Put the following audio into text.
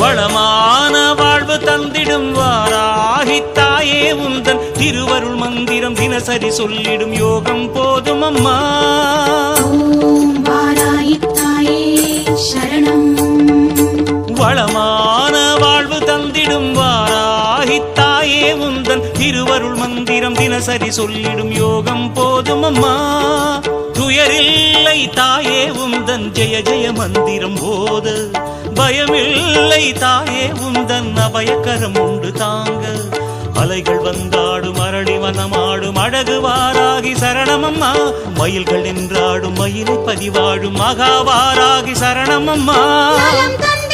வளமான வாழ்வு தந்திடும் வாராகி தாயே உந்தன் திருவருள் மந்திரம் தினசரி சொல்லிடும் யோகம் போதும் அம்மா. ஓம் வாராகி தாயே சரணம். வளமான வாழ்வு தந்திடும் வாராகி தாயே உந்தன் திருவருள் மந்திரம் தினசரி சொல்லிடும் யோகம் போதும் அம்மா. துயரில்லை தாயே உந்தன் ஜெய ஜெய மந்திரம் போத, பயமில்லை தாயே உந்தன் அபயக்கரம் உண்டு தாங்க. அலைகள் வந்தாடும் அரளி வனமாடும் அழகு வாராகி சரணமம்மா. மயில்கள் நின்றாடும் மயிலை பதிவாடும் மகாவாராகி சரணமம்மா. நலம் தந்த